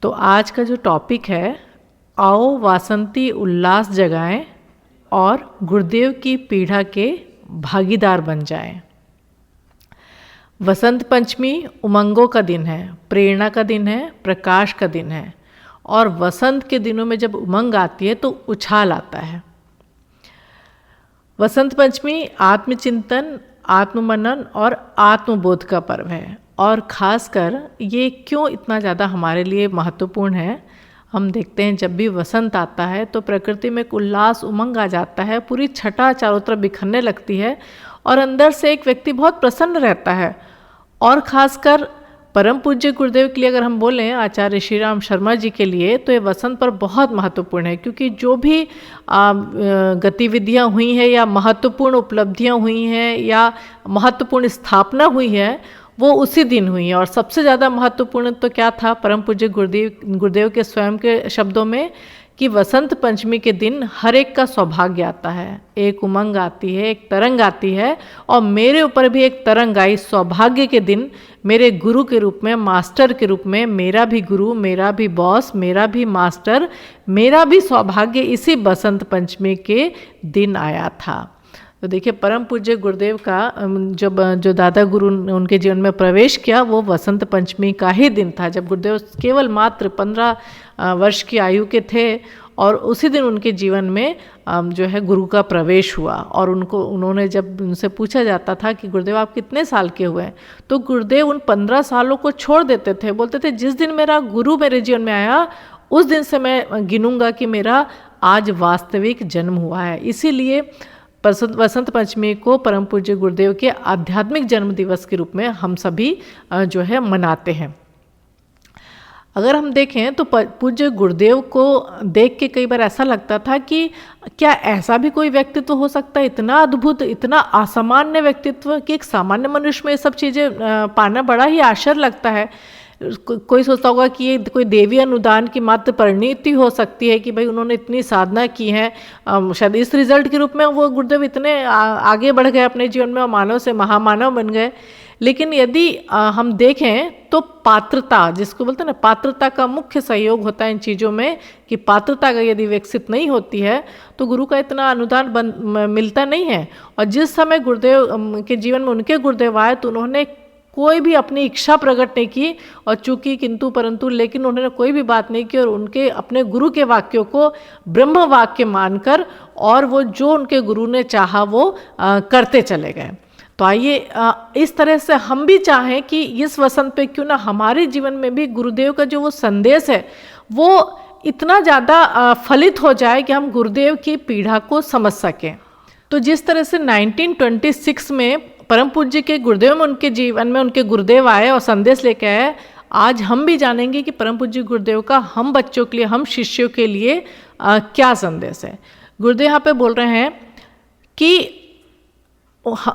तो आज का जो टॉपिक है, आओ वासंती उल्लास जगाएं और गुरुदेव की पीड़ा के भागीदार बन जाएं। वसंत पंचमी उमंगों का दिन है, प्रेरणा का दिन है, प्रकाश का दिन है। और वसंत के दिनों में जब उमंग आती है तो उछाल आता है। वसंत पंचमी आत्मचिंतन, आत्ममनन और आत्मबोध का पर्व है। और ख़ासकर ये क्यों इतना ज़्यादा हमारे लिए महत्वपूर्ण है, हम देखते हैं जब भी वसंत आता है तो प्रकृति में एक उल्लास उमंग आ जाता है, पूरी छटा चारों तरफ बिखरने लगती है और अंदर से एक व्यक्ति बहुत प्रसन्न रहता है। और ख़ासकर परम पूज्य गुरुदेव के लिए अगर हम बोलें, आचार्य श्री राम शर्मा जी के लिए, तो ये वसंत पर बहुत महत्वपूर्ण है, क्योंकि जो भी गतिविधियाँ हुई हैं या महत्वपूर्ण उपलब्धियाँ हुई हैं या महत्वपूर्ण स्थापना हुई है वो उसी दिन हुई है। और सबसे ज़्यादा महत्वपूर्ण तो क्या था, परम पूज्य गुरुदेव के स्वयं के शब्दों में, कि वसंत पंचमी के दिन हर एक का सौभाग्य आता है, एक उमंग आती है, एक तरंग आती है। और मेरे ऊपर भी एक तरंग आई सौभाग्य के दिन, मेरे गुरु के रूप में, मास्टर के रूप में, मेरा भी गुरु, मेरा भी बॉस, मेरा भी मास्टर, मेरा भी सौभाग्य इसी बसंत पंचमी के दिन आया था। तो देखिए, परम पूज्य गुरुदेव का जो दादा गुरु ने उनके जीवन में प्रवेश किया वो वसंत पंचमी का ही दिन था, जब गुरुदेव केवल मात्र 15 वर्ष की आयु के थे। और उसी दिन उनके जीवन में जो है गुरु का प्रवेश हुआ। और उन्होंने जब उनसे पूछा जाता था कि गुरुदेव आप कितने साल के हुए, तो गुरुदेव उन 15 सालों को छोड़ देते थे। बोलते थे जिस दिन मेरा गुरु मेरे जीवन में आया उस दिन से मैं गिनूंगा कि मेरा आज वास्तविक जन्म हुआ है। इसीलिए वसंत पंचमी को परम पूज्य गुरुदेव के आध्यात्मिक जन्म दिवस के रूप में हम सभी जो है मनाते हैं। अगर हम देखें तो पूज्य गुरुदेव को देख के कई बार ऐसा लगता था कि क्या ऐसा भी कोई व्यक्तित्व हो सकता है, इतना अद्भुत, इतना असामान्य व्यक्तित्व, कि एक सामान्य मनुष्य में ये सब चीज़ें पाना बड़ा ही आश्चर्य लगता है। कोई सोचता होगा कि ये कोई देवी अनुदान की मात्र परिणति हो सकती है कि भाई उन्होंने इतनी साधना की है, शायद इस रिजल्ट के रूप में वो गुरुदेव इतने आगे बढ़ गए अपने जीवन में और मानव से महामानव बन गए। लेकिन यदि हम देखें तो पात्रता, जिसको बोलते हैं ना, पात्रता का मुख्य सहयोग होता है इन चीज़ों में, कि पात्रता अगर यदि विकसित नहीं होती है तो गुरु का इतना अनुदान मिलता नहीं है। और जिस समय गुरुदेव के जीवन में उनके गुरुदेव आए तो उन्होंने कोई भी अपनी इच्छा प्रकट नहीं की और चूंकि किंतु परंतु, लेकिन उन्होंने कोई भी बात नहीं की और उनके अपने गुरु के वाक्यों को ब्रह्म वाक्य मानकर और वो जो उनके गुरु ने चाहा वो करते चले गए। तो आइए इस तरह से हम भी चाहें कि इस वसंत पे क्यों ना हमारे जीवन में भी गुरुदेव का जो वो संदेश है वो इतना ज़्यादा फलित हो जाए कि हम गुरुदेव की पीड़ा को समझ सकें। तो जिस तरह से 1926 में परम पूज्य के गुरुदेव में उनके जीवन में उनके गुरुदेव आए और संदेश लेके आए, आज हम भी जानेंगे कि परम पूज्य गुरुदेव का हम बच्चों के लिए, हम शिष्यों के लिए क्या संदेश है। गुरुदेव यहाँ पे बोल रहे हैं कि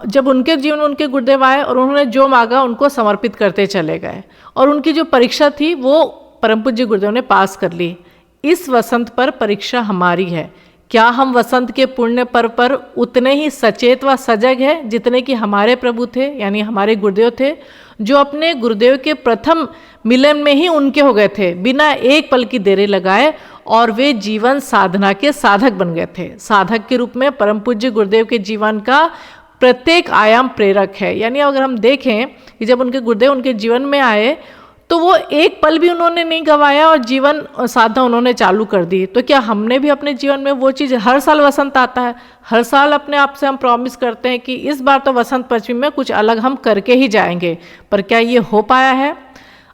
जब उनके जीवन में उनके गुरुदेव आए और उन्होंने जो मांगा उनको समर्पित करते चले गए और उनकी जो परीक्षा थी वो परम पूज्य गुरुदेव ने पास कर ली। इस वसंत पर परीक्षा हमारी है, क्या हम वसंत के पुण्य पर्व पर उतने ही सचेत व सजग हैं जितने कि हमारे प्रभु थे, यानी हमारे गुरुदेव थे, जो अपने गुरुदेव के प्रथम मिलन में ही उनके हो गए थे, बिना एक पल की देरी लगाए, और वे जीवन साधना के साधक बन गए थे। साधक के रूप में परम पूज्य गुरुदेव के जीवन का प्रत्येक आयाम प्रेरक है। यानी अगर हम देखें कि जब उनके गुरुदेव उनके जीवन में आए तो वो एक पल भी उन्होंने नहीं गंवाया और जीवन साधना उन्होंने चालू कर दी। तो क्या हमने भी अपने जीवन में वो चीज़, हर साल वसंत आता है, हर साल अपने आप से हम प्रॉमिस करते हैं कि इस बार तो वसंत पंचमी में कुछ अलग हम करके ही जाएंगे, पर क्या ये हो पाया है?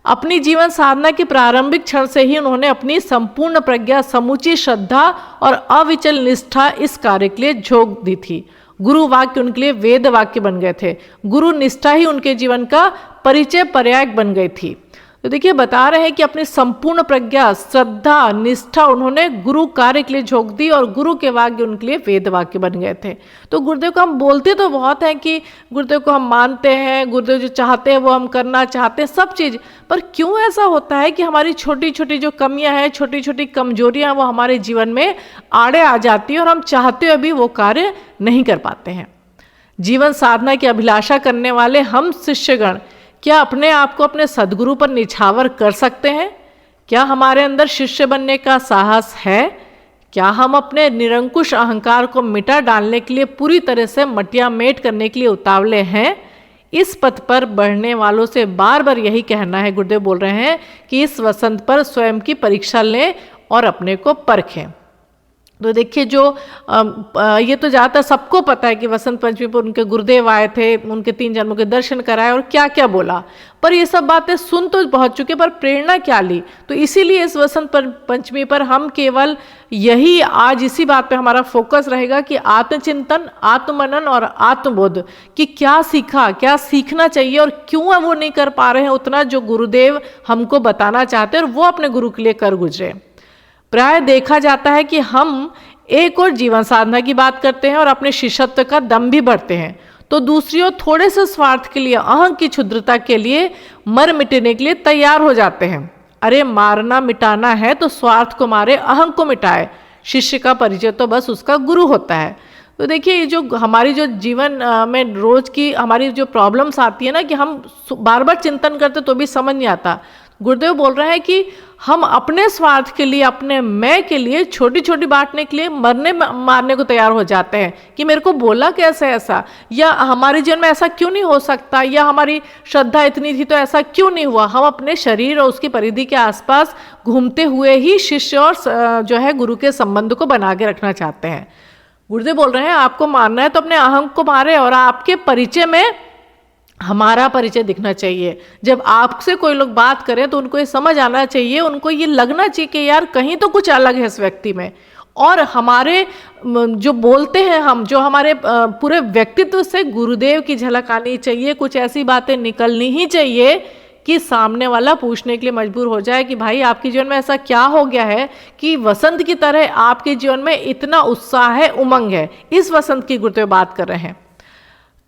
अपनी जीवन साधना की प्रारंभिक क्षण से ही उन्होंने अपनी संपूर्ण प्रज्ञा, समूची श्रद्धा और अविचल निष्ठा इस कार्य के लिए झोंक दी थी। गुरु वाक्य उनके लिए वेद वाक्य बन गए थे, गुरु निष्ठा ही उनके जीवन का परिचय पर्याय बन गई थी। तो देखिए, बता रहे हैं कि अपनी संपूर्ण प्रज्ञा, श्रद्धा, निष्ठा उन्होंने गुरु कार्य के लिए झोंक दी और गुरु के वाक्य उनके लिए वेद वाक्य बन गए थे। तो गुरुदेव को हम बोलते तो बहुत हैं कि गुरुदेव को हम मानते हैं, गुरुदेव जो चाहते हैं वो हम करना चाहते हैं, सब चीज़, पर क्यों ऐसा होता है कि हमारी छोटी छोटी जो कमियां हैं, छोटी छोटी कमजोरियां हैं, वो हमारे जीवन में आड़े आ जाती है और हम चाहते हुए भी वो कार्य नहीं कर पाते हैं। जीवन साधना की अभिलाषा करने वाले हम शिष्यगण क्या अपने आप को अपने सद्गुरु पर निछावर कर सकते हैं? क्या हमारे अंदर शिष्य बनने का साहस है? क्या हम अपने निरंकुश अहंकार को मिटा डालने के लिए पूरी तरह से मटिया मेट करने के लिए उतावले हैं? इस पथ पर बढ़ने वालों से बार बार यही कहना है, गुरुदेव बोल रहे हैं कि इस वसंत पर स्वयं की परीक्षा लें और अपने को परखें। तो देखिए जो ये तो ज़्यादातर सबको पता है कि वसंत पंचमी पर उनके गुरुदेव आए थे, उनके 3 जन्मों के दर्शन कराए और क्या क्या बोला, पर ये सब बातें सुन तो बहुत चुके, पर प्रेरणा क्या ली? तो इसीलिए इस वसंत पंचमी पर हम केवल यही आज इसी बात पे हमारा फोकस रहेगा कि आत्मचिंतन, आत्ममनन और आत्मबोध कि क्या सीखा, क्या सीखना चाहिए और क्यों वो नहीं कर पा रहे हैं उतना जो गुरुदेव हमको बताना चाहते हैं और वो अपने गुरु के लिए कर गुजरे। प्राय देखा जाता है कि हम एक और जीवन साधना की बात करते हैं और अपने शिष्यत्व का दम भी बढ़ते हैं, तो दूसरी ओर थोड़े से स्वार्थ के लिए, अहं की क्षुद्रता के लिए मर मिटने के लिए तैयार हो जाते हैं। अरे मारना मिटाना है तो स्वार्थ को मारे, अहं को मिटाए। शिष्य का परिचय तो बस उसका गुरु होता है। तो देखिए ये जो हमारी जो जीवन में रोज की हमारी जो प्रॉब्लम्स आती है ना, कि हम बार बार चिंतन करते तो भी समझ नहीं आता। गुरुदेव बोल रहे हैं कि हम अपने स्वार्थ के लिए, अपने मैं के लिए, छोटी छोटी बांटने के लिए मरने मारने को तैयार हो जाते हैं कि मेरे को बोला कैसे ऐसा, या हमारे जीवन में ऐसा क्यों नहीं हो सकता, या हमारी श्रद्धा इतनी थी तो ऐसा क्यों नहीं हुआ। हम अपने शरीर और उसकी परिधि के आसपास घूमते हुए ही शिष्य और जो है गुरु के संबंध को बना के रखना चाहते हैं। गुरुदेव बोल रहे हैं आपको मारना है तो अपने अहं को मारे और आपके परिचय में हमारा परिचय दिखना चाहिए। जब आपसे कोई लोग बात करें तो उनको ये समझ आना चाहिए, उनको ये लगना चाहिए कि यार कहीं तो कुछ अलग है इस व्यक्ति में। और हमारे जो बोलते हैं हम, जो हमारे पूरे व्यक्तित्व से गुरुदेव की झलक आनी चाहिए। कुछ ऐसी बातें निकलनी ही चाहिए कि सामने वाला पूछने के लिए मजबूर हो जाए कि भाई आपके जीवन में ऐसा क्या हो गया है कि वसंत की तरह आपके जीवन में इतना उत्साह है, उमंग है। इस वसंत की गुरुदेव बात कर रहे हैं।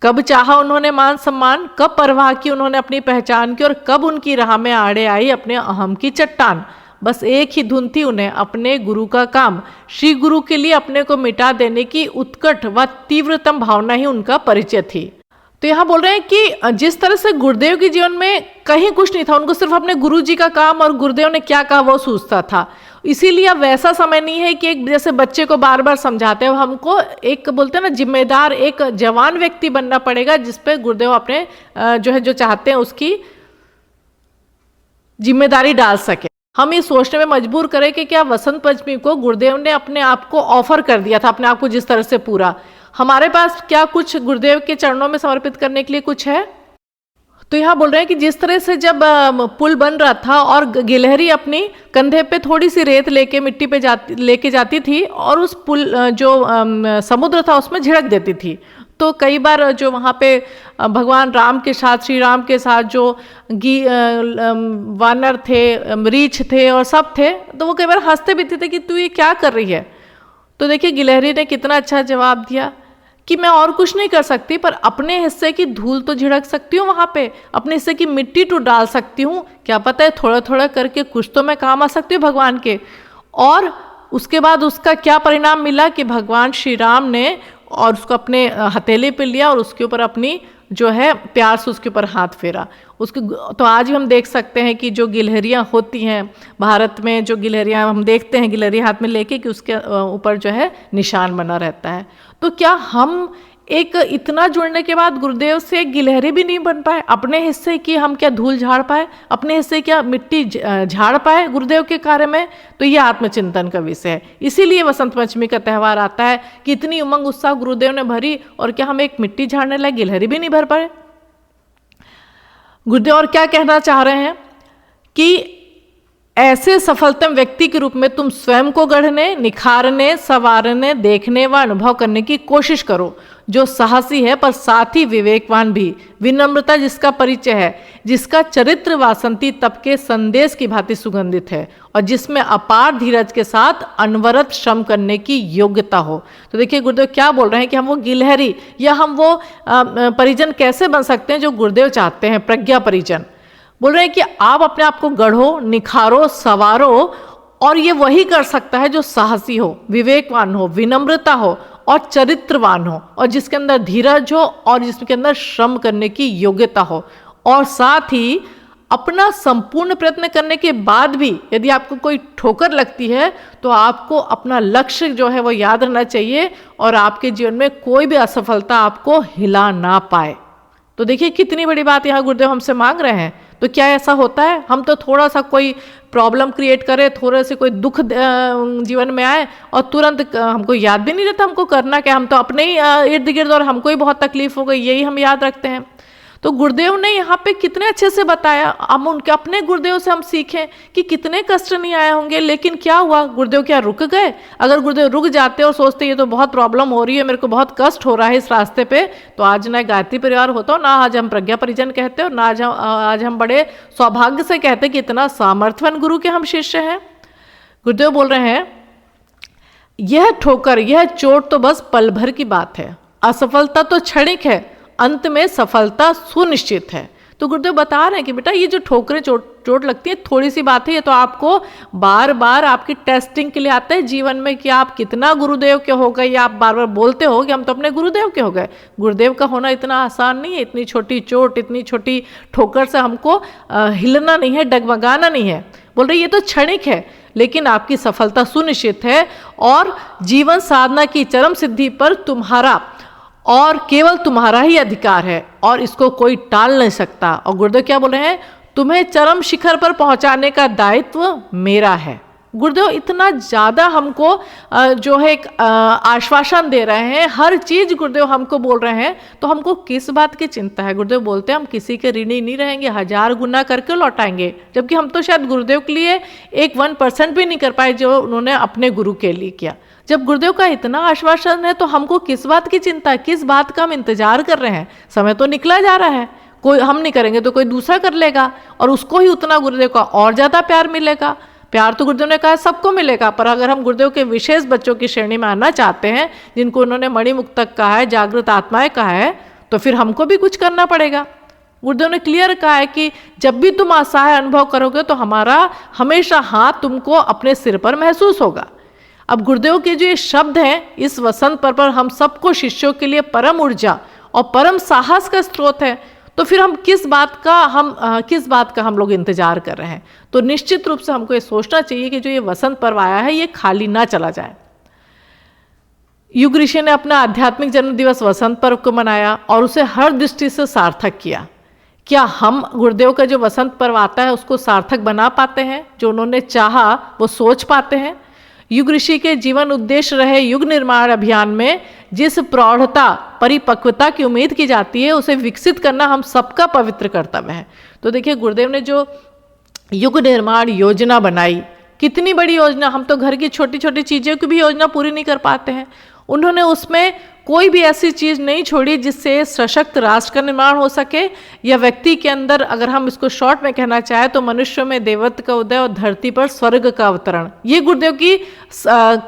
कब चाहा उन्होंने मान सम्मान, कब परवाह की उन्होंने अपनी पहचान की, और कब उनकी राह में आड़े आई अपने अहम की चट्टान। बस एक ही धुन थी उन्हें, अपने गुरु का काम। श्री गुरु के लिए अपने को मिटा देने की उत्कट व तीव्रतम भावना ही उनका परिचय थी। तो यहाँ बोल रहे हैं कि जिस तरह से गुरुदेव के जीवन में कहीं कुछ नहीं था, उनको सिर्फ अपने गुरु जी का काम और गुरुदेव ने क्या कहा वो सूझता था। इसीलिए अब वैसा समय नहीं है कि एक जैसे बच्चे को बार बार समझाते हैं, हमको एक बोलते हैं ना जिम्मेदार, एक जवान व्यक्ति बनना पड़ेगा जिस पे गुरुदेव अपने जो चाहते हैं उसकी जिम्मेदारी डाल सके। हम ये सोचने में मजबूर करें कि क्या वसंत पंचमी को गुरुदेव ने अपने आप को ऑफर कर दिया था, अपने आप को जिस तरह से पूरा, हमारे पास क्या कुछ गुरुदेव के चरणों में समर्पित करने के लिए कुछ है? तो यहाँ बोल रहे हैं कि जिस तरह से जब पुल बन रहा था और गिलहरी अपनी कंधे पे थोड़ी सी रेत लेके मिट्टी पे लेके जाती थी और उस पुल जो समुद्र था उसमें झिड़क देती थी, तो कई बार जो वहाँ पे भगवान राम के साथ, श्री राम के साथ जो वानर थे, रीछ थे और सब थे, तो वो कई बार हंसते भी थे कि तू ये क्या कर रही है। तो देखिए गिलहरी ने कितना अच्छा जवाब दिया कि मैं और कुछ नहीं कर सकती, पर अपने हिस्से की धूल तो झिड़क सकती हूँ वहाँ पे, अपने हिस्से की मिट्टी तो डाल सकती हूँ, क्या पता है थोड़ा थोड़ा करके कुछ तो मैं काम आ सकती हूँ भगवान के। और उसके बाद उसका क्या परिणाम मिला कि भगवान श्री राम ने और उसको अपने हथेली पे लिया और उसके ऊपर अपनी जो है प्यार से उसके ऊपर हाथ फेरा उसके। तो आज भी हम देख सकते हैं कि जो गिलहरियाँ होती हैं भारत में, जो गिलहरियाँ हम देखते हैं गिलहरी हाथ में लेके कि उसके ऊपर जो है निशान बना रहता है। तो क्या हम एक इतना जुड़ने के बाद गुरुदेव से गिलहरी भी नहीं बन पाए? अपने हिस्से की हम क्या धूल झाड़ पाए? अपने हिस्से क्या मिट्टी झाड़ पाए गुरुदेव के कार्य में? तो ये आत्मचिंतन का विषय है। इसीलिए वसंत पंचमी का त्यौहार आता है कि इतनी उमंग उत्साह गुरुदेव ने भरी और क्या हम एक मिट्टी झाड़ने लायक गिलहरी भी नहीं भर पाए? गुरुदेव और क्या कहना चाह रहे हैं कि ऐसे सफलतम व्यक्ति के रूप में तुम स्वयं को गढ़ने, निखारने, संवारने, देखने व अनुभव करने की कोशिश करो, जो साहसी है पर साथ ही विवेकवान भी, विनम्रता जिसका परिचय है, जिसका चरित्र वासंती तप के संदेश की भांति सुगंधित है और जिसमें अपार धीरज के साथ अनवरत श्रम करने की योग्यता हो। तो देखिए गुरुदेव क्या बोल रहे हैं कि हम वो गिलहरी या हम वो परिजन कैसे बन सकते हैं जो गुरुदेव चाहते हैं, प्रज्ञा परिजन। बोल रहे हैं कि आप अपने आप को गढ़ो, निखारो, संवारो, और ये वही कर सकता है जो साहसी हो, विवेकवान हो, विनम्रता हो और चरित्रवान हो, और जिसके अंदर धीरज हो और जिसके अंदर श्रम करने की योग्यता हो, और साथ ही अपना संपूर्ण प्रयत्न करने के बाद भी यदि आपको कोई ठोकर लगती है तो आपको अपना लक्ष्य जो है वो याद रहना चाहिए और आपके जीवन में कोई भी असफलता आपको हिला ना पाए। तो देखिए कितनी बड़ी बात यहाँ गुरुदेव हमसे मांग रहे हैं। तो क्या ऐसा होता है हम तो थोड़ा सा कोई प्रॉब्लम क्रिएट करें, थोड़े से कोई दुख जीवन में आए और तुरंत हमको याद भी नहीं रहता हमको करना क्या, हम तो अपने ही इर्द गिर्द और हमको ही बहुत तकलीफ हो गई यही हम याद रखते हैं। तो गुरुदेव ने यहाँ पे कितने अच्छे से बताया, हम उनके अपने गुरुदेव से हम सीखें कि कितने कष्ट नहीं आए होंगे, लेकिन क्या हुआ गुरुदेव क्या रुक गए? अगर गुरुदेव रुक जाते और सोचते ये तो बहुत प्रॉब्लम हो रही है, मेरे को बहुत कष्ट हो रहा है इस रास्ते पे, तो आज ना गायत्री परिवार होता, ना आज हम प्रज्ञा परिजन कहते और ना आज हम बड़े सौभाग्य से कहते कि इतना सामर्थ्यवान गुरु के हम शिष्य हैं। गुरुदेव बोल रहे हैं यह ठोकर यह चोट तो बस पल भर की बात है, असफलता तो क्षणिक है, अंत में सफलता सुनिश्चित है। तो गुरुदेव बता रहे हैं कि बेटा ये जो ठोकरें चोट लगती है थोड़ी सी बात है, ये तो आपको बार बार आपकी टेस्टिंग के लिए आता है जीवन में कि आप कितना गुरुदेव के हो गए, या आप बार बार बोलते हो कि हम तो अपने गुरुदेव के हो गए। गुरुदेव का होना इतना आसान नहीं है, इतनी छोटी चोट इतनी छोटी ठोकर से हमको हिलना नहीं है, डगमगाना नहीं है। बोल रहे ये तो क्षणिक है लेकिन आपकी सफलता सुनिश्चित है और जीवन साधना की चरम सिद्धि पर तुम्हारा और केवल तुम्हारा ही अधिकार है और इसको कोई टाल नहीं सकता। और गुरुदेव क्या बोल रहे हैं, तुम्हें चरम शिखर पर पहुंचाने का दायित्व मेरा है। गुरुदेव इतना ज़्यादा हमको जो है एक आश्वासन दे रहे हैं, हर चीज़ गुरुदेव हमको बोल रहे हैं, तो हमको किस बात की चिंता है? गुरुदेव बोलते हैं हम किसी के ऋणी नहीं रहेंगे, 1000 गुना करके लौटाएंगे, जबकि हम तो शायद गुरुदेव के लिए 1% भी नहीं कर पाए जो उन्होंने अपने गुरु के लिए किया। जब गुरुदेव का इतना आश्वासन है तो हमको किस बात की चिंता है, किस बात का हम इंतजार कर रहे हैं? समय तो निकला जा रहा है, कोई हम नहीं करेंगे तो कोई दूसरा कर लेगा और उसको ही उतना गुरुदेव का और ज़्यादा प्यार मिलेगा। प्यार तो गुरुदेव ने कहा सबको मिलेगा, पर अगर हम गुरुदेव के विशेष बच्चों की श्रेणी में आना चाहते हैं जिनको उन्होंने मणिमुक्तक कहा है, जागृत आत्माएं कहा है, तो फिर हमको भी कुछ करना पड़ेगा। गुरुदेव ने क्लियर कहा है कि जब भी तुम असहाय अनुभव करोगे तो हमारा हमेशा हाथ तुमको अपने सिर पर महसूस होगा। अब गुरुदेव के जो ये शब्द हैं इस वसंत पर्व पर हम सबको शिष्यों के लिए परम ऊर्जा और परम साहस का स्रोत है, तो फिर हम किस बात का हम लोग इंतजार कर रहे हैं? तो निश्चित रूप से हमको ये सोचना चाहिए कि जो ये वसंत पर्व आया है ये खाली ना चला जाए। युग ऋषि ने अपना आध्यात्मिक जन्म दिवस वसंत पर्व को मनाया और उसे हर दृष्टि से सार्थक किया। क्या हम गुरुदेव का जो वसंत पर्व आता है उसको सार्थक बना पाते हैं? जो उन्होंने चाहा वो सोच पाते हैं? युग ऋषि के जीवन उद्देश्य रहे युग निर्माण अभियान में जिस प्रौढ़ता परिपक्वता की उम्मीद की जाती है उसे विकसित करना हम सबका पवित्र कर्तव्य है। तो देखिए गुरुदेव ने जो युग निर्माण योजना बनाई, कितनी बड़ी योजना, हम तो घर की छोटी छोटी चीज़ों की भी योजना पूरी नहीं कर पाते हैं। उन्होंने उसमें कोई भी ऐसी चीज़ नहीं छोड़ी जिससे सशक्त राष्ट्र का निर्माण हो सके या व्यक्ति के अंदर, अगर हम इसको शॉर्ट में कहना चाहें तो मनुष्य में देवत्व का उदय और धरती पर स्वर्ग का अवतरण, ये गुरुदेव की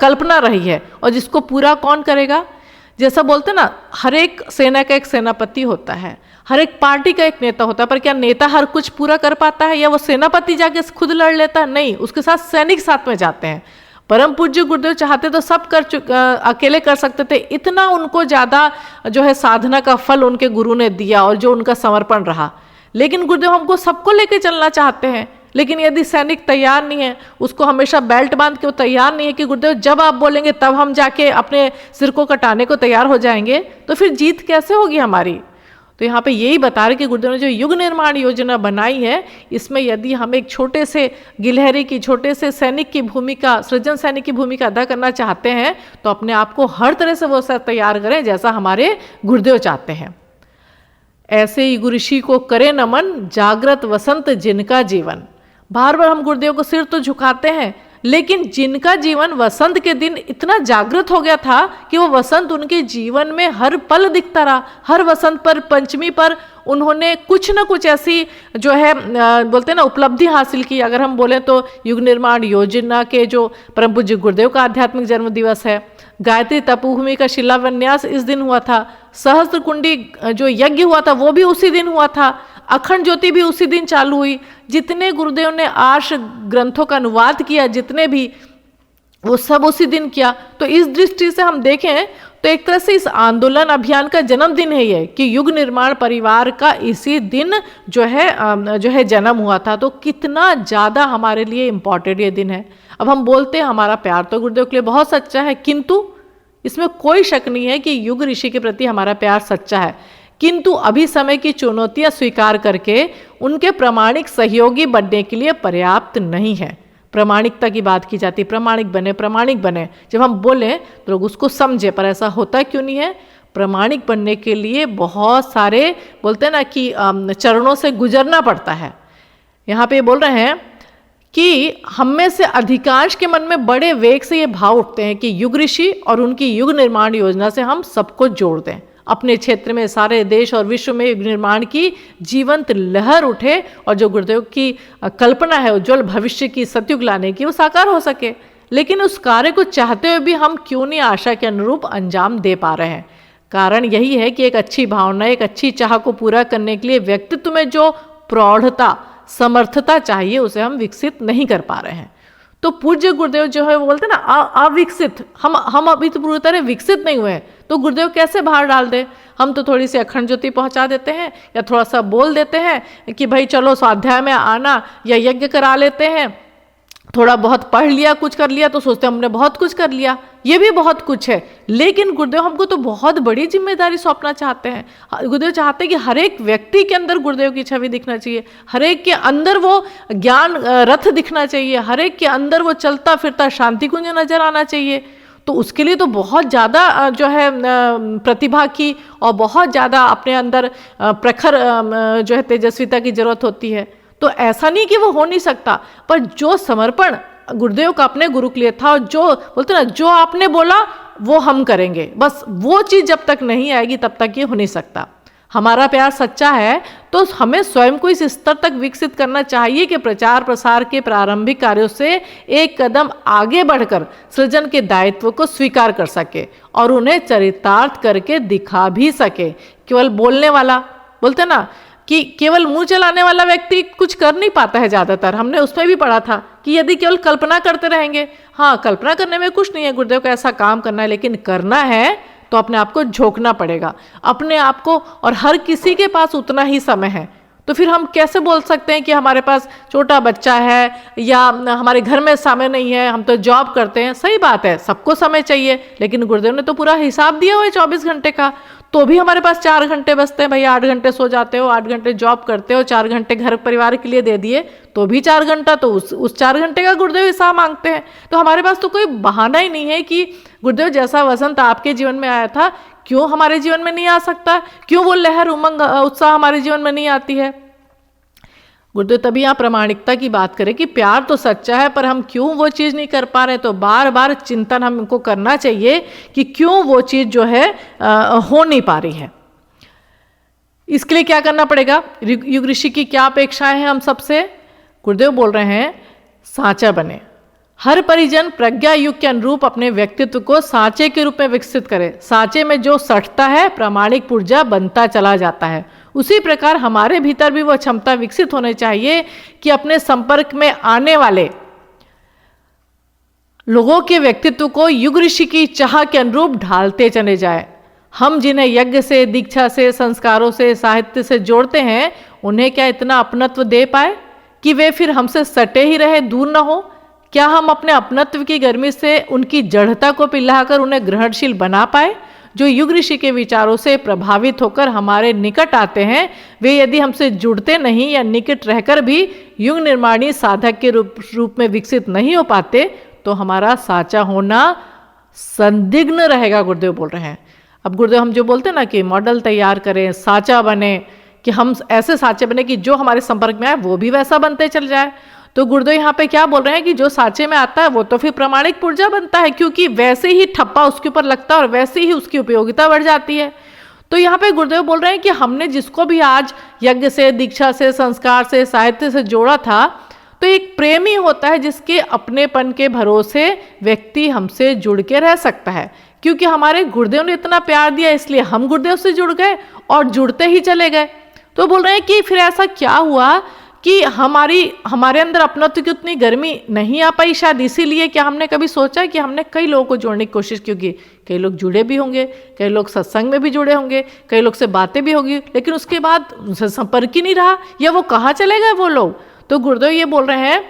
कल्पना रही है। और जिसको पूरा कौन करेगा? जैसा बोलते ना, हर एक सेना का एक सेनापति होता है, हर एक पार्टी का एक नेता होता है, पर क्या नेता हर कुछ पूरा कर पाता है या वो सेनापति जाके खुद लड़ लेता है? नहीं, उसके साथ सैनिक साथ में जाते हैं। परम पूज्य गुरुदेव चाहते तो सब अकेले कर सकते थे, इतना उनको ज़्यादा जो है साधना का फल उनके गुरु ने दिया और जो उनका समर्पण रहा। लेकिन गुरुदेव हमको सबको लेके चलना चाहते हैं, लेकिन यदि सैनिक तैयार नहीं है, उसको हमेशा बेल्ट बांध के वो तैयार नहीं है कि गुरुदेव जब आप बोलेंगे तब हम जाके अपने सिर को कटाने को तैयार हो जाएंगे, तो फिर जीत कैसे होगी हमारी? तो यहाँ पे यही बता रहे कि गुरुदेव ने जो युग निर्माण योजना बनाई है, इसमें यदि हम एक छोटे से गिलहरी की, छोटे से सैनिक की भूमिका, सृजन सैनिक की भूमिका अदा करना चाहते हैं तो अपने आप को हर तरह से वो सब तैयार करें जैसा हमारे गुरुदेव चाहते हैं। ऐसे ही गुरु ऋषि को करे नमन, जागृत वसंत जिनका जीवन। बार बार हम गुरुदेव को सिर तो झुकाते हैं, लेकिन जिनका जीवन वसंत के दिन इतना जागृत हो गया था कि वो वसंत उनके जीवन में हर पल दिखता रहा। हर वसंत पर, पंचमी पर उन्होंने कुछ न कुछ ऐसी जो है बोलते हैं ना उपलब्धि हासिल की। अगर हम बोलें तो युग निर्माण योजना के जो परम पूज्य गुरुदेव का आध्यात्मिक जन्म दिवस है, गायत्री तपोभूमि का शिलान्यास इस दिन हुआ था, सहस्त्र कुंडी जो यज्ञ हुआ था वो भी उसी दिन हुआ था, अखंड ज्योति भी उसी दिन चालू हुई। जितने गुरुदेव ने आर्ष ग्रंथों का अनुवाद किया, जितने भी, वो सब उसी दिन किया। तो इस दृष्टि से हम देखें तो एक तरह से इस आंदोलन अभियान का जन्मदिन है ये, कि युग निर्माण परिवार का इसी दिन जो है जन्म हुआ था। तो कितना ज़्यादा हमारे लिए इम्पोर्टेंट ये दिन है। अब हम बोलते हैं हमारा प्यार तो गुरुदेव के लिए बहुत सच्चा है, किंतु इसमें कोई शक नहीं है कि युग ऋषि के प्रति हमारा प्यार सच्चा है, किंतु अभी समय की चुनौतियां स्वीकार करके उनके प्रामाणिक सहयोगी बनने के लिए पर्याप्त नहीं है। प्रामाणिकता की बात की जाती है, प्रामाणिक बने। जब हम बोलें तो लोग उसको समझे, पर ऐसा होता क्यों नहीं है? प्रामाणिक बनने के लिए बहुत सारे बोलते हैं ना कि चरणों से गुजरना पड़ता है। यहाँ पे बोल रहे हैं कि हम में से अधिकांश के मन में बड़े वेग से ये भाव उठते हैं कि युग ऋषि और उनकी युग निर्माण योजना से हम सबको जोड़ दें, अपने क्षेत्र में, सारे देश और विश्व में युग निर्माण की जीवंत लहर उठे और जो गुरुदेव की कल्पना है उज्जवल भविष्य की सतयुग लाने की, वो साकार हो सके। लेकिन उस कार्य को चाहते हुए भी हम क्यों नहीं आशा के अनुरूप अंजाम दे पा रहे हैं? कारण यही है कि एक अच्छी भावना, एक अच्छी चाह को पूरा करने के लिए व्यक्तित्व में जो प्रौढ़ता, समर्थता चाहिए, उसे हम विकसित नहीं कर पा रहे हैं। तो पूज्य गुरुदेव जो है वो बोलते हैं ना अविकसित, हम अभी तो पूरी तरह विकसित नहीं हुए हैं, तो गुरुदेव कैसे बाहर डाल दे? हम तो थोड़ी सी अखंड ज्योति पहुंचा देते हैं या थोड़ा सा बोल देते हैं कि भाई चलो स्वाध्याय में आना, या यज्ञ करा लेते हैं, थोड़ा बहुत पढ़ लिया, कुछ कर लिया, तो सोचते हैं हमने बहुत कुछ कर लिया। ये भी बहुत कुछ है, लेकिन गुरुदेव हमको तो बहुत बड़ी जिम्मेदारी सौंपना चाहते हैं। गुरुदेव चाहते हैं कि हर एक व्यक्ति के अंदर गुरुदेव की छवि दिखना चाहिए, हर एक के अंदर वो ज्ञान रथ दिखना चाहिए, हर एक के अंदर वो चलता फिरता शांति कुंज नजर आना चाहिए। तो उसके लिए तो बहुत ज़्यादा जो है प्रतिभा की और बहुत ज़्यादा अपने अंदर प्रखर जो है तेजस्विता की जरूरत होती है। तो ऐसा नहीं कि वो हो नहीं सकता, पर जो समर्पण गुरुदेव का अपने गुरु के लिए था, और जो बोलते ना जो आपने बोला वो हम करेंगे, बस वो चीज़ जब तक नहीं आएगी तब तक ये हो नहीं सकता। हमारा प्यार सच्चा है तो हमें स्वयं को इस स्तर तक विकसित करना चाहिए कि प्रचार प्रसार के प्रारंभिक कार्यों से एक कदम आगे बढ़कर सृजन के दायित्व को स्वीकार कर सके और उन्हें चरितार्थ करके दिखा भी सके। केवल बोलने वाला, बोलते ना कि केवल मुंह चलाने वाला व्यक्ति कुछ कर नहीं पाता है ज़्यादातर। हमने उसमें भी पढ़ा था कि यदि केवल कल्पना करते रहेंगे, हाँ कल्पना करने में कुछ नहीं है, गुरुदेव को ऐसा काम करना है, लेकिन करना है तो अपने आप को झोंकना पड़ेगा, अपने आप को। और हर किसी के पास उतना ही समय है, तो फिर हम कैसे बोल सकते हैं कि हमारे पास छोटा बच्चा है या हमारे घर में समय नहीं है, हम तो जॉब करते हैं। सही बात है, सबको समय चाहिए, लेकिन गुरुदेव ने तो पूरा हिसाब दिया हुआ है 24 घंटे का, तो भी हमारे पास 4 घंटे बचते हैं। भाई 8 घंटे सो जाते हो, 8 घंटे जॉब करते हो, 4 घंटे घर परिवार के लिए दे दिए, तो भी 4 घंटा, तो उस 4 घंटे का गुरुदेव हिसाब मांगते हैं। तो हमारे पास तो कोई बहाना ही नहीं है कि गुरुदेव जैसा वसंत आपके जीवन में आया था क्यों हमारे जीवन में नहीं आ सकता, क्यों वो लहर उमंग उत्साह हमारे जीवन में नहीं आती है। गुरुदेव तभी यहाँ प्रामाणिकता की बात करें कि प्यार तो सच्चा है, पर हम क्यों वो चीज़ नहीं कर पा रहे। तो बार बार चिंतन हमको करना चाहिए कि क्यों वो चीज़ जो है हो नहीं पा रही है। इसके लिए क्या करना पड़ेगा? युग ऋषि की क्या अपेक्षाएं हैं हम सबसे? गुरुदेव बोल रहे हैं साँचा बने। हर परिजन प्रज्ञा युग के अनुरूप अपने व्यक्तित्व को सांचे के रूप में विकसित करे। सांचे में जो सटता है प्रामाणिक पुर्जा बनता चला जाता है। उसी प्रकार हमारे भीतर भी वह क्षमता विकसित होनी चाहिए कि अपने संपर्क में आने वाले लोगों के व्यक्तित्व को युग ऋषि की चाह के अनुरूप ढालते चले जाए। हम जिन्हें यज्ञ से, दीक्षा से, संस्कारों से, साहित्य से जोड़ते हैं, उन्हें क्या इतना अपनत्व दे पाए कि वे फिर हमसे सटे ही रहे, दूर न हो? क्या हम अपने अपनत्व की गर्मी से उनकी जड़ता को पिलाकर उन्हें ग्रहणशील बना पाए? जो युग ऋषि के विचारों से प्रभावित होकर हमारे निकट आते हैं, वे यदि हमसे जुड़ते नहीं या निकट रहकर भी युग निर्माणी साधक के रूप में विकसित नहीं हो पाते, तो हमारा साचा होना संदिग्ध रहेगा। गुरुदेव बोल रहे हैं। अब गुरुदेव हम जो बोलते हैं ना कि मॉडल तैयार करें, साचा बने, कि हम ऐसे साचे बने कि जो हमारे संपर्क में आए वो भी वैसा बनते चल जाए। तो गुरुदेव यहाँ पे क्या बोल रहे हैं कि जो साचे में आता है वो तो फिर प्रामाणिक पुर्जा बनता है, क्योंकि वैसे ही ठप्पा उसके ऊपर लगता है और वैसे ही उसकी उपयोगिता बढ़ जाती है। तो यहाँ पे गुरुदेव बोल रहे हैं कि हमने जिसको भी आज यज्ञ से, दीक्षा से, संस्कार से, साहित्य से जोड़ा था, तो एक प्रेमी होता है जिसके अपनेपन के भरोसे व्यक्ति हमसे जुड़ के रह सकता है, क्योंकि हमारे गुरुदेव ने इतना प्यार दिया, इसलिए हम गुरुदेव से जुड़ गए और जुड़ते ही चले गए। तो बोल रहे हैं कि फिर ऐसा क्या हुआ कि हमारे अंदर अपनत्व की उतनी गर्मी नहीं आ पाई, शायद इसीलिए क्या हमने कभी सोचा कि हमने कई लोगों को जोड़ने की कोशिश क्यों की। कई लोग जुड़े भी होंगे, कई लोग सत्संग में भी जुड़े होंगे, कई लोग से बातें भी होगी, लेकिन उसके बाद उनसे संपर्क ही नहीं रहा, या वो कहाँ चले गए वो लोग। तो गुरुदेव ये बोल रहे हैं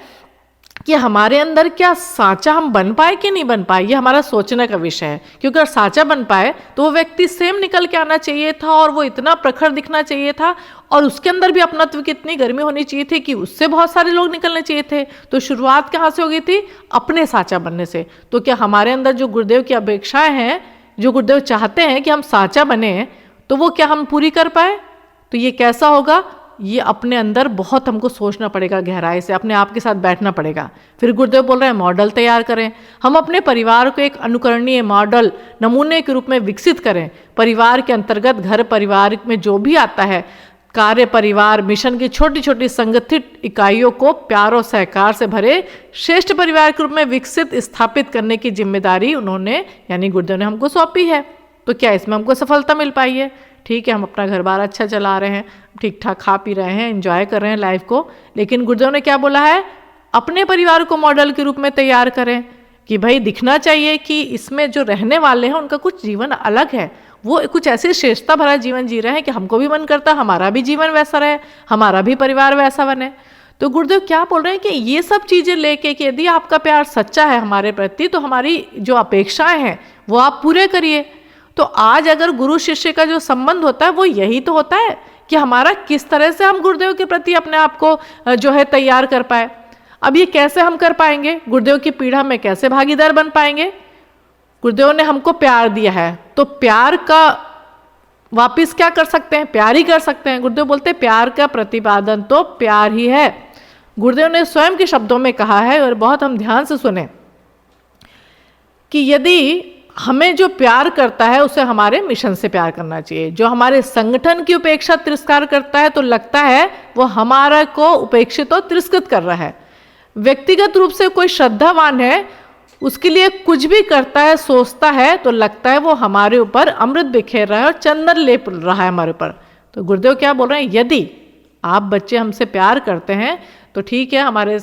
कि हमारे अंदर क्या साचा हम बन पाए कि नहीं बन पाए, ये हमारा सोचने का विषय है। क्योंकि अगर साचा बन पाए तो वो व्यक्ति सेम निकल के आना चाहिए था, और वो इतना प्रखर दिखना चाहिए था, और उसके अंदर भी अपनत्व की इतनी गर्मी होनी चाहिए थी कि उससे बहुत सारे लोग निकलने चाहिए थे। तो शुरुआत कहाँ से हो गई थी? अपने साचा बनने से। तो क्या हमारे अंदर जो गुरुदेव की अपेक्षाएं हैं, जो गुरुदेव चाहते हैं कि हम साचा बने, तो वो क्या हम पूरी कर पाए? तो ये कैसा होगा? ये अपने अंदर बहुत हमको सोचना पड़ेगा, गहराई से अपने आप के साथ बैठना पड़ेगा। फिर गुरुदेव बोल रहे हैं मॉडल तैयार करें। हम अपने परिवार को एक अनुकरणीय मॉडल, नमूने के रूप में विकसित करें। परिवार के अंतर्गत घर परिवार में जो भी आता है, कार्य परिवार मिशन की छोटी छोटी संगठित इकाइयों को प्यार और सहकार से भरे श्रेष्ठ परिवार के रूप में विकसित स्थापित करने की जिम्मेदारी उन्होंने यानी गुरुदेव ने हमको सौंपी है। तो क्या इसमें हमको सफलता मिल पाई है? ठीक है, हम अपना घर बार अच्छा चला रहे हैं, ठीक ठाक खा पी रहे हैं, एंजॉय कर रहे हैं लाइफ को, लेकिन गुरुदेव ने क्या बोला है? अपने परिवार को मॉडल के रूप में तैयार करें कि भाई दिखना चाहिए कि इसमें जो रहने वाले हैं उनका कुछ जीवन अलग है, वो कुछ ऐसी श्रेष्ठता भरा जीवन जी रहे हैं कि हमको भी मन करता हमारा भी जीवन वैसा रहे, हमारा भी परिवार वैसा बने। तो गुरुदेव क्या बोल रहे हैं कि ये सब चीज़ें लेके कि यदि आपका प्यार सच्चा है हमारे प्रति, तो हमारी जो अपेक्षाएं हैं वो आप पूरे करिए। तो आज अगर गुरु शिष्य का जो संबंध होता है वो यही तो होता है कि हमारा किस तरह से हम गुरुदेव के प्रति अपने आप को जो है तैयार कर पाए। अब ये कैसे हम कर पाएंगे? गुरुदेव की पीढ़ा में कैसे भागीदार बन पाएंगे? गुरुदेव ने हमको प्यार दिया है, तो प्यार का वापिस क्या कर सकते हैं? प्यार ही कर सकते हैं। गुरुदेव बोलते हैं प्यार का प्रतिपादन तो प्यार ही है। गुरुदेव ने स्वयं के शब्दों में कहा है, और बहुत हम ध्यान से सुने, कि यदि हमें जो प्यार करता है उसे हमारे मिशन से प्यार करना चाहिए। जो हमारे संगठन की उपेक्षा तिरस्कार करता है तो लगता है वो हमारा को उपेक्षित और तिरस्कृत कर रहा है। व्यक्तिगत रूप से कोई श्रद्धावान है, उसके लिए कुछ भी करता है, सोचता है, तो लगता है वो हमारे ऊपर अमृत बिखेर रहा है और चंदन लेप रहा है हमारे ऊपर। तो गुरुदेव क्या बोल रहे हैं? यदि आप बच्चे हमसे प्यार करते हैं तो ठीक है, हमारे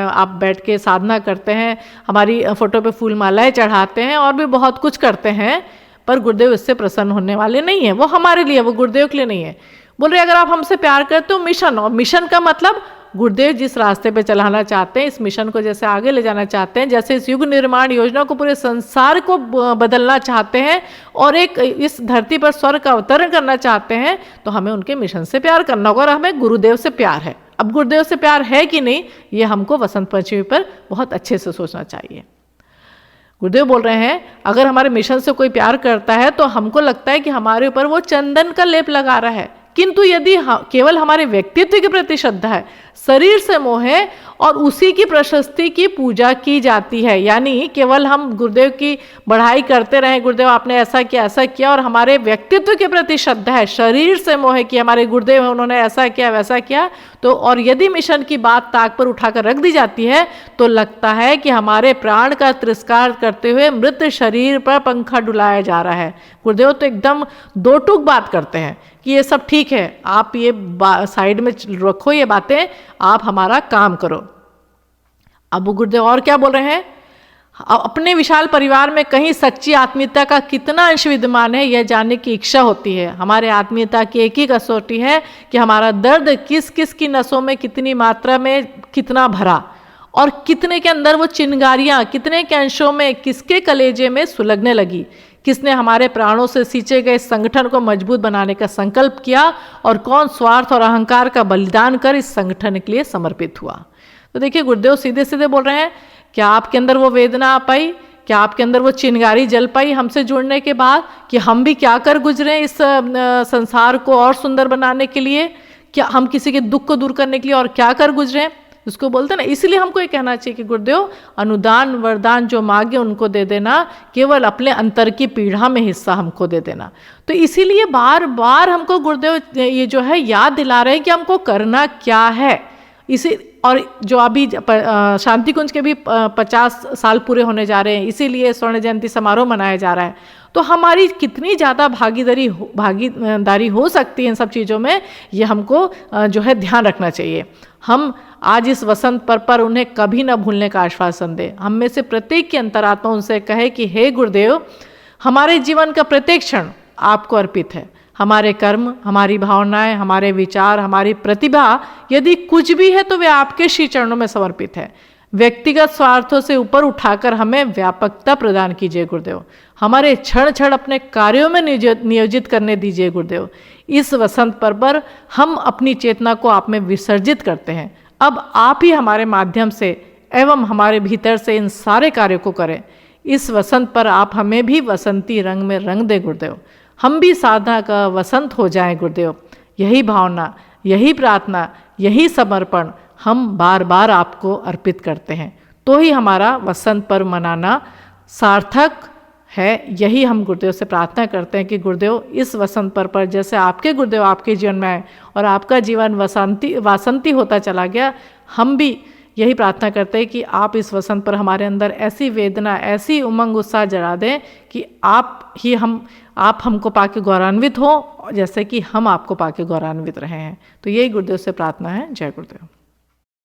आप बैठ के साधना करते हैं, हमारी फोटो पे फूल मालाएं चढ़ाते हैं और भी बहुत कुछ करते हैं, पर गुरुदेव इससे प्रसन्न होने वाले नहीं है। वो हमारे लिए, वो गुरुदेव के लिए नहीं है। बोल रहे अगर आप हमसे प्यार करते हो मिशन, और मिशन का मतलब गुरुदेव जिस रास्ते पे चलाना चाहते हैं, इस मिशन को जैसे आगे ले जाना चाहते हैं, जैसे इस युग निर्माण योजना को पूरे संसार को बदलना चाहते हैं और एक इस धरती पर स्वर्ग का अवतरण करना चाहते हैं, तो हमें उनके मिशन से प्यार करना होगा और हमें गुरुदेव से प्यार है। अब गुरुदेव से प्यार है कि नहीं, ये हमको वसंत पंचमी पर बहुत अच्छे से सोचना चाहिए। गुरुदेव बोल रहे हैं अगर हमारे मिशन से कोई प्यार करता है तो हमको लगता है कि हमारे ऊपर वो चंदन का लेप लगा रहा है, किंतु यदि केवल हमारे व्यक्तित्व के प्रति श्रद्धा है, शरीर से मोह है और उसी की प्रशस्ति की पूजा की जाती है, यानी केवल हम गुरुदेव की बढ़ाई करते रहें, गुरुदेव आपने ऐसा किया, और हमारे व्यक्तित्व के प्रति श्रद्धा है, शरीर से मोह है कि हमारे गुरुदेव हैं, उन्होंने ऐसा किया वैसा किया, तो और यदि मिशन की बात ताक पर उठाकर रख दी जाती है तो लगता है कि हमारे प्राण का तिरस्कार करते हुए मृत शरीर पर पंखा डुलाया जा रहा है। गुरुदेव तो एकदम दो टूक बात करते हैं कि ये सब ठीक है, आप ये साइड में रखो ये बातें, आप हमारा काम करो। अब गुरुदेव और क्या बोल रहे हैं? अपने विशाल परिवार में कहीं सच्ची आत्मीयता का कितना अंश विद्यमान है, यह जानने की इच्छा होती है। हमारे आत्मीयता की एक ही कसौटी है कि हमारा दर्द किस किस की नसों में कितनी मात्रा में कितना भरा, और कितने के अंदर वो चिंगारियाँ, कितने के अंशों में किसके कलेजे में सुलगने लगी, किसने हमारे प्राणों से सींचे गए संगठन को मजबूत बनाने का संकल्प किया, और कौन स्वार्थ और अहंकार का बलिदान कर इस संगठन के लिए समर्पित हुआ। तो देखिए गुरुदेव सीधे सीधे बोल रहे हैं, क्या आपके अंदर वो वेदना आ पाई, क्या आपके अंदर वो चिंगारी जल पाई हमसे जुड़ने के बाद कि हम भी क्या कर गुजरे इस संसार को और सुंदर बनाने के लिए, क्या हम किसी के दुख को दूर करने के लिए और क्या कर गुजरे, उसको बोलते ना। इसलिए हमको ये कहना चाहिए कि गुरुदेव अनुदान वरदान जो मांगे उनको दे देना, केवल अपने अंतर की पीढ़ा में हिस्सा हमको दे देना। तो इसीलिए बार बार हमको गुरुदेव ये जो है याद दिला रहे हैं कि हमको करना क्या है। इसी और जो अभी शांति कुंज के भी 50 साल पूरे होने जा रहे हैं, इसीलिए स्वर्ण जयंती समारोह मनाया जा रहा है। तो हमारी कितनी ज़्यादा भागीदारी हो सकती है इन सब चीज़ों में, ये हमको जो है ध्यान रखना चाहिए। हम आज इस वसंत पर्व पर उन्हें कभी ना भूलने का आश्वासन दें। हम में से प्रत्येक की अंतरात्मा उनसे कहे कि हे गुरुदेव, हमारे जीवन का प्रत्येक क्षण आपको अर्पित है। हमारे कर्म, हमारी भावनाएं, हमारे विचार, हमारी प्रतिभा, यदि कुछ भी है तो वे आपके श्री चरणों में समर्पित है। व्यक्तिगत स्वार्थों से ऊपर उठाकर हमें व्यापकता प्रदान कीजिए गुरुदेव। हमारे क्षण क्षण अपने कार्यों में नियोजित करने दीजिए गुरुदेव। इस वसंत पर्व पर हम अपनी चेतना को आप में विसर्जित करते हैं। अब आप ही हमारे माध्यम से एवं हमारे भीतर से इन सारे कार्यों को करें। इस वसंत पर आप हमें भी वसंती रंग में रंग दे गुरुदेव। हम भी साधना का वसंत हो जाएं गुरुदेव। यही भावना, यही प्रार्थना, यही समर्पण हम बार बार आपको अर्पित करते हैं, तो ही हमारा वसंत पर्व मनाना सार्थक है। यही हम गुरुदेव से प्रार्थना करते हैं कि गुरुदेव इस वसंत पर्व पर जैसे आपके गुरुदेव आपके जीवन में आए और आपका जीवन वासंती होता चला गया, हम भी यही प्रार्थना करते हैं कि आप इस वसंत पर हमारे अंदर ऐसी वेदना, ऐसी उमंग उत्साह जगा दें कि आप हमको पाके गौरवान्वित हो, जैसे कि हम आपको पाके गौरवान्वित रहे हैं। तो यही गुरुदेव से प्रार्थना है। जय गुरुदेव।